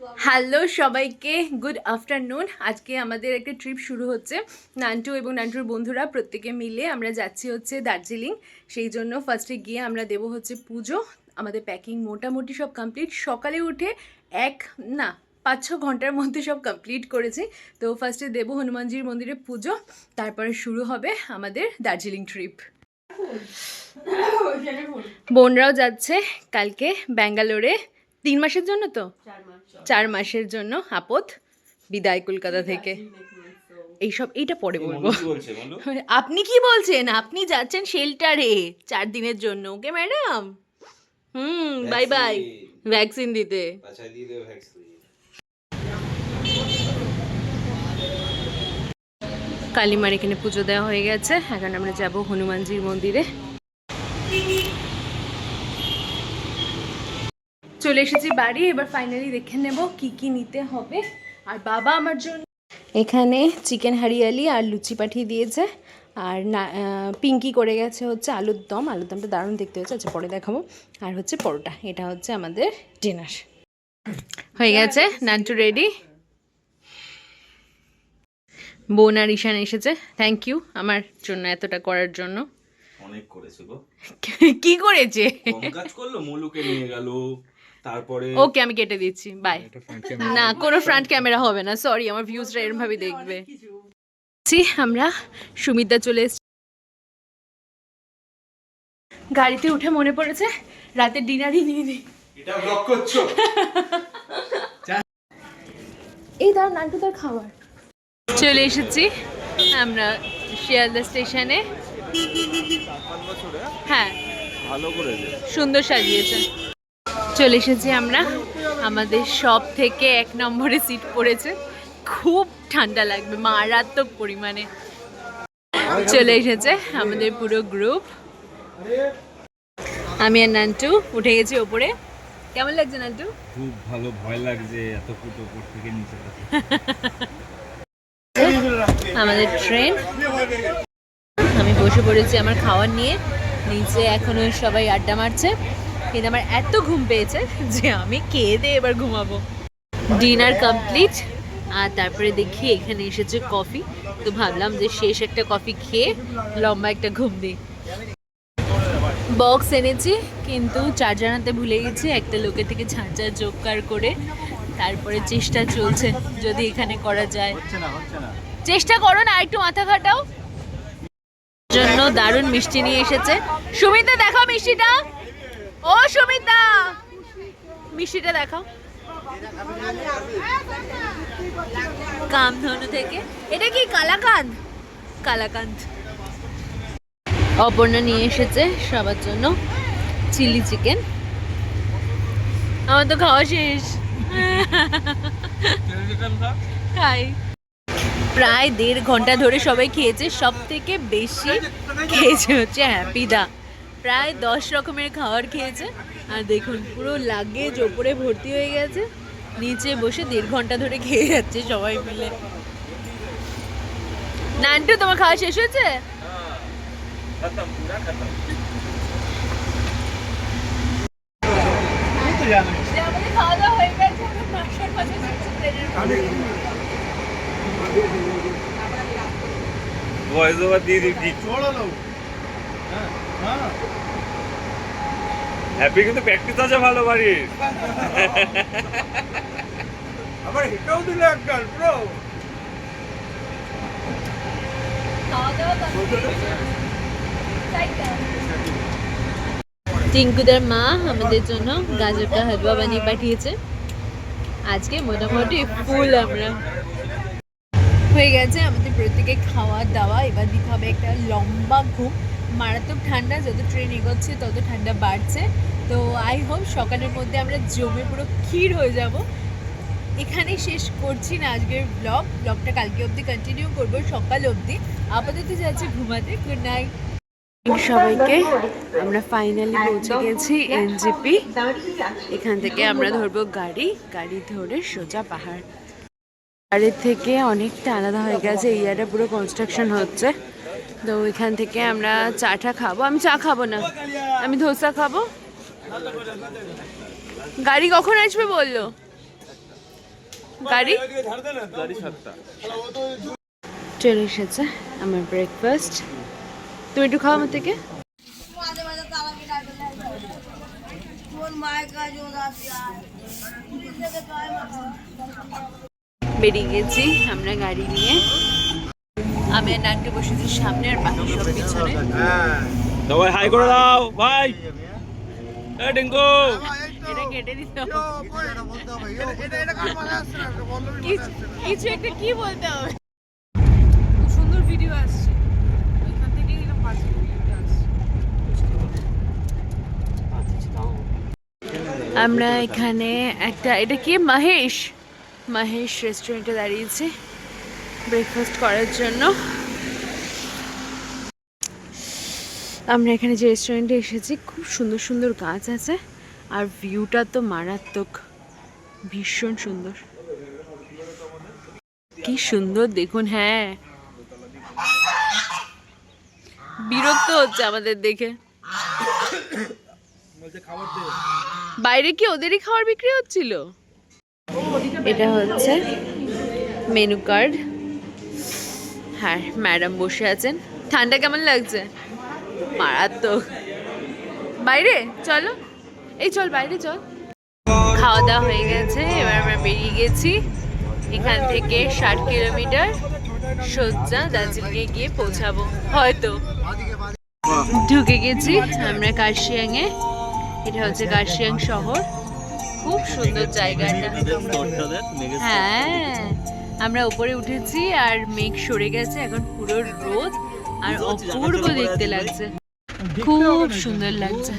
Hello সবাইকে, good afternoon. আজকে আমাদের একটা ট্রিপ শুরু হচ্ছে। নান্টু এবং নান্টুর বন্ধুরা প্রত্যেকে মিলে আমরা যাচ্ছি হচ্ছে দার্জিলিং। সেই জন্য ফার্স্টে গিয়ে আমরা দেব হচ্ছে পুজো। আমাদের প্যাকিং মোটামুটি সব কমপ্লিট। সকালে উঠে না 5-6 ঘন্টার মধ্যে সব কমপ্লিট করেছি। তো ফার্স্টে দেব হনুমানজির মন্দিরে পুজো, তারপরে শুরু হবে আমাদের দার্জিলিং ট্রিপ। বোনরাও যাচ্ছে কালকে ব্যাঙ্গালোরে 3 মাসের জন্য, তো 4 মাসের জন্য আপদ বিদায় কলকাতা থেকে। এইটা পরে বলবো। আপনি কি বলছেন? আপনি যাচ্ছেন শেল্টারে 4 দিনের জন্য। Okay madam, bye bye. Vaccine দিতে। কালীমার এখানে পুজো দেওয়া হয়ে গেছে। এখন আমরা যাব হনুমানজির মন্দিরে। চলে এসেছি বাড়ি। এবার ফাইনালি দেখে নেব কি কি নিতে হবে। আর বাবা আমার জন্য এখানে চিকেন হারিয়ালি আর লুচি পাঠিয়ে দিয়েছে। আর না পিঙ্কি করে গেছে হচ্ছে আলুর দম। আলুর দমটা দারুণ দেখতে হচ্ছে, আচ্ছা পরে দেখাবো। আর হচ্ছে পরোটা। এটা হচ্ছে আমাদের ডিনার হয়ে গেছে। নান্টু রেডি। বোন আর ঈশান এসেছে। থ্যাংক ইউ আমার জন্য এতটা করার জন্য। অনেক করেছে গো। কি করেছে? কাজ করলো, মুলুকে নিয়ে গেল। তারপরে ওকে আমি কেটে দিচ্ছি, বাই। না কোনো ফ্রন্ট ক্যামেরা হবে না, সরি। আমার ভিউজরা এরকম ভাবে দেখবে। আমরা সুমিতদা চলে এসেছি। গাড়িতে উঠে মনে পড়েছে রাতে ডিনারই নিয়ে নিই। এটা ব্লক করছো? এই দাঁড় নান্টু তার খাবার। চলে এসেছি আমরা শিয়ালদা স্টেশনে। হ্যাঁ ভালো করেছে, সুন্দর সাজিয়েছে। চলে এসেছি আমরা। আমাদের সব থেকে 1 নম্বরে সিট পড়েছে। খুব ঠান্ডা লাগবে মারাত্মক পরিমাণে। চলে এসেছে আমাদের পুরো গ্রুপ। আমি আর নান্টু উঠে গেছি ওপরে। কেমন লাগছে নান্টু? খুব ভালো। ভয় লাগছে এত ফুট উপর থেকে নিচে। আমাদের ট্রেন। আমি বসে পড়েছি আমার খাবার নিয়ে নিচে। এখনো সবাই আড্ডা মারছে, কিন্তু আমার এত ঘুম পেয়েছে যে আমি খেয়ে দিয়ে এবার ঘুমাবো। Dinner complete. আর তারপরে দেখি এখানে এসেছে কফি। তো ভাবলাম যে শেষ একটা কফি খেয়ে লম্বা একটা ঘুম দিই। বক্স এনেছি কিন্তু চার্জার আনতে ভুলে গেছি। একটা লোকের থেকে চার্জার জোগাড় করে তারপরে চেষ্টা চলছে যদি এখানে করা যায়। চেষ্টা করো না, একটু মাথা খাটাও। জন্য দারুণ মিষ্টি নিয়ে এসেছে। সুমিতা দেখাও মিষ্টিটা। ও সুমিতা, মিষ্টিটা দেখাও। কামধনু থেকে। এটা কি কালাকাঁদ? কালাকাঁদ। অপর্ণা নিয়ে এসেছে সবার জন্য চিলি চিকেন। আমার তো খাওয়া শেষ। খাই। প্রায় 1.5 ঘন্টা ধরে সবাই খেয়েছে। সব থেকে বেশি খেয়েছে হচ্ছে হ্যাপিদা। প্রায় 10 রকমের খাবার খেয়েছে। আর দেখুন পুরো লাগেজ ওপরে ভর্তি হয়ে গেছে। নিচে বসে 1.5 ঘন্টা ধরে খেয়ে যাচ্ছে সবাই মিলে। নান্টু তোমার খাওয়া শেষ হয়েছে? আমাদের খাওয়া দাওয়া হয়ে গেছে। ভয়েস ওভার দিয়ে দিচ্ছি। হ্যাপি কিন্তু প্র্যাকটিস আছে ভালো বাড়ির। আবার হেঁটেও দিলে একবার ব্রো। টিঙ্কুদার মা আমাদের জন্য গাজর কা হালুয়া বানিয়ে পাঠিয়েছে। আজকে মোটামুটি ফুল আমরা হয়ে গেছে আমাদের প্রত্যেকে খাওয়া দাওয়া। এবার দিতে হবে একটা লম্বা ঘুম। মারাত্মক ঠান্ডা, যত ট্রেন এগোচ্ছে তত ঠান্ডা বাড়ছে। তো আই হোপ সকালের মধ্যে আমরা জমে পুরো ক্ষীর হয়ে যাব। এখানেই শেষ করছি না আজকের ব্লগটা কালকে অবধি কন্টিনিউ করবো সকাল অবধি। আপাতত যাচ্ছি ঘুমাতে। গুড নাইট সবাইকে। আমরা ফাইনালি পৌঁছে গেছি এনজেপি। এখান থেকে আমরা ধরবো গাড়ি ধরে সোজা পাহাড়। বাড়ির থেকে অনেকটা আলাদা হয়ে গেছে। এরিয়াটা পুরো কনস্ট্রাকশন হচ্ছে। তো এখান থেকে আমরা চাটা খাবো। আমি চা খাবো না, আমি ধোসা খাবো। গাড়ি কখন আসবে বললো? গাড়ি গাড়ি 7টা। চলে এসেছে আমার ব্রেকফাস্ট। তুমি একটু খাও আমার থেকে। বেরিয়ে গেছি আমরা গাড়ি নিয়ে। আমি আর নান্টু বসেছি সামনে আর বাকি সব পিছনে। সবাই হাই করে দাও ভাই। এই টিঙ্কু এটা কেটে দিতে হবে। কিছু একটা কি বলতে হবে। খুব সুন্দর ভিডিও আসছে এখান থেকে, এরকম পাশে ভিডিওটা আসছে। আমরা এখানে একটা, এটা কি মহেশ রেস্টুরেন্টে দাঁড়িয়েছি ব্রেকফাস্ট করার জন্য। আমরা এখানে যে রেস্টুরেন্টে এসেছি খুব সুন্দর সুন্দর গাছ আছে আর ভিউটা তো মারাত্মক, ভীষণ সুন্দর। কি সুন্দর দেখুন। হ্যাঁ, বিরক্ত হচ্ছে আমাদের দেখে। বাইরে কি ওদেরই খাবার বিক্রি হচ্ছিল? এটা হচ্ছে মেনু কার্ড। হ্যাঁ, ম্যাডাম বসে আছেন। ঠান্ডা কেমন লাগছে? মারাত্মক। বাইরে চলো, এই চল বাইরে চল। খাওয়া দাওয়া হয়ে গেছে, এবার আমরা বেরিয়ে গেছি এখান থেকে 60 কিলোমিটার সোজা দার্জিলিংয়ে গিয়ে পৌঁছাবো হয়তো। ঢুকে গেছি আমরা কার্শিয়াংয়ে। এটা হচ্ছে কার্শিয়াং শহর, খুব সুন্দর জায়গাটা। হ্যাঁ, আমরা উপরে উঠেছি আর মেঘ সরে গেছে, এখন পুরো রোদ আর অপূর্ব দেখতে লাগছে, খুব সুন্দর লাগছে।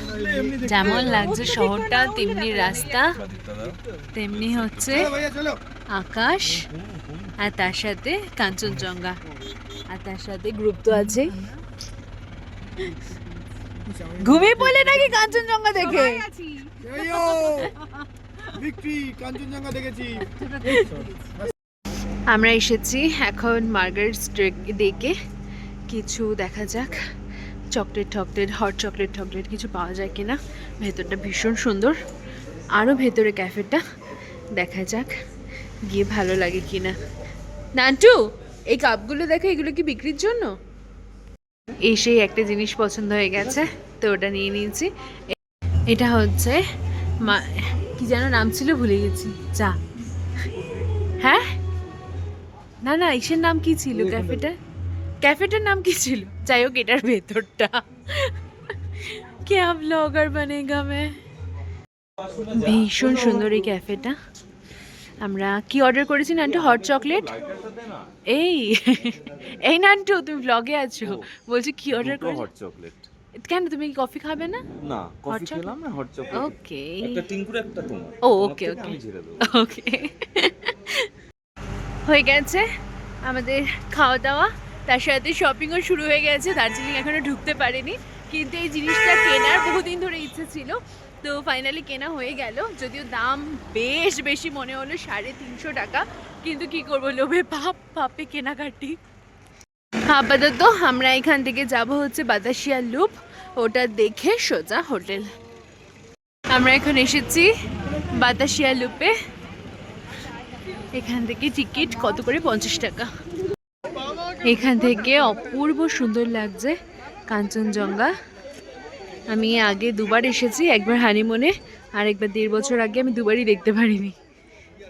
যেমন লাগছে শহরটা তেমনি রাস্তা, তেমনি হচ্ছে আকাশ, আর তার সাথে কাঞ্চনজঙ্ঘা, আর তার সাথে গ্রুপ তো আছে। ঘুমিয়ে পড়লে নাকি কাঞ্চনজঙ্ঘা দেখে? আমরা এসেছি এখন মার্গারেট ডেকে। কিছু দেখা যাক, চকলেট হট চকলেট কিছু পাওয়া যায় কিনা। ভেতরটা ভীষণ সুন্দর, আরও ভেতরে ক্যাফেটা দেখা যাক, গিয়ে ভালো লাগে কিনা। নান্টু, এই কাপগুলো দেখো, এগুলো কি বিক্রির জন্য? এসেই একটা জিনিস পছন্দ হয়ে গেছে তো ওটা নিয়ে নিয়েছি। এটা হচ্ছে কি যেন নাম ছিল, ভুলে গেছি। চা, হ্যাঁ না ইসের নাম কি ছিল? ক্যাফেটার নাম কি ছিল? যাই হোক, এটার ভেতরটা क्या ব্লগার बनेगा मैं। ভীষণ সুন্দর এই ক্যাফেটা। আমরা কি অর্ডার করেছি নান্টু? Hot chocolate. এই নান্টু, তুমি ব্লগে আছো, বলছি কি অর্ডার করেছো? Hot chocolate. কেন, তুমি কি কফি খাবে না? না, কফি খেলাম না, হট চকলেট। ওকে, একটা টিঙ্কুর একটা তোমার। ওকে হয়ে গেছে আমাদের খাওয়া দাওয়া, তার সাথে শপিংও শুরু হয়ে গেছে। দার্জিলিং এখনো ঢুকতে পারেনি, কিন্তু এই জিনিসটা কেনার বহুদিন ধরে ইচ্ছে ছিল, তো ফাইনালি কেনা হয়ে গেল। যদিও দাম বেশ বেশি মনে হলো, 350 টাকা, কিন্তু কি করবো, লোভে পাপে কেনাকাটি। আপাতত আমরা এখান থেকে যাব হচ্ছে বাতাসিয়া লুপ, ওটা দেখে সোজা হোটেল। আমরা এখন এসেছি বাতাসিয়া লুপে। এখান থেকে টিকিট কত করে? 50 টাকা। এখান থেকে অপূর্ব সুন্দর লাগছে কাঞ্চনজঙ্ঘা। আমি আগে দুবার এসেছি, একবার হানিমুনে আর একবার 1.5 বছর আগে। আমি দুবারই দেখতে পারিনি,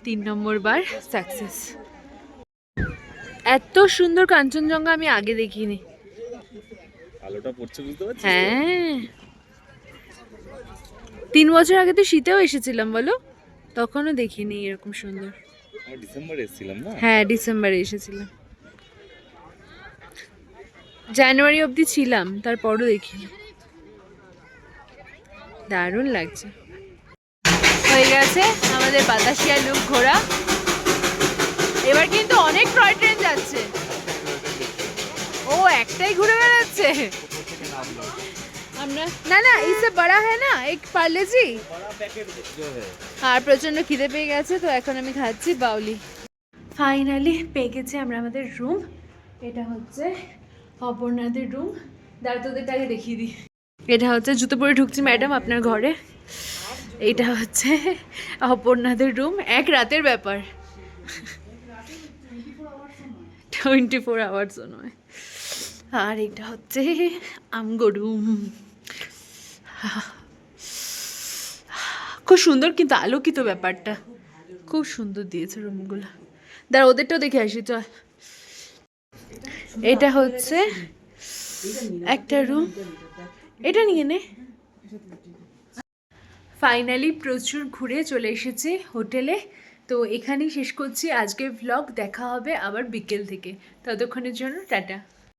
3 নম্বর বার সাকসেস। এত সুন্দর কাঞ্চনজঙ্ঘা আমি আগে দেখিনি। আলোটা পড়ছে, বুঝতে পারছিস? হ্যাঁ, 3 বছর আগে তো শীতেও এসেছিলাম, বলো, তখনও দেখিনি এরকম সুন্দর। ডিসেম্বরে এসেছিলাম না? হ্যাঁ, ডিসেম্বরে এসেছিলাম, জানুয়ারি অবধি ছিলাম, তারপরও দেখিনি। দারুণ লাগছে। হয়ে গেছে আমাদের বাতাসিয়া লুপ ঘোরা। এবার কিন্তু অনেক টয় ট্রেন যাচ্ছে। ও একটাই ঘুরে বেড়াচ্ছে। আমরা না ইসে বড়া হ্যাঁ না, এক পার্লে জি। আর প্রচন্ড খিদে পেয়ে গেছে, তো এখন আমি খাচ্ছি বাউলি। ফাইনালি পেয়ে গেছি আমরা আমাদের রুম। এটা হচ্ছে অপর্ণাদের রুম। দাঁড়া, তোদেরটা আগে দেখিয়ে দিই। এটা হচ্ছে, জুতো পরে ঢুকছি ম্যাডাম আপনার ঘরে। এটা হচ্ছে অপর্ণাদের রুম, এক রাতের ব্যাপার। 24 আওয়ার্সও নয়। আর এটা হচ্ছে আমগরুম, খুব সুন্দর কিন্তু আলোকিত ব্যাপারটা, খুব সুন্দর দিয়েছে রুমগুলো। দাঁড়া ওদেরটাও দেখে আসি চল। এটা হচ্ছে একটা রুম, এটা নিয়ে নে। ফাইনালি প্রচুর ঘুরে চলে এসেছি হোটেলে, তো এখানেই শেষ করছি আজকের ভ্লগ। দেখা হবে আবার বিকেল থেকে, ততক্ষণের জন্য টাটা।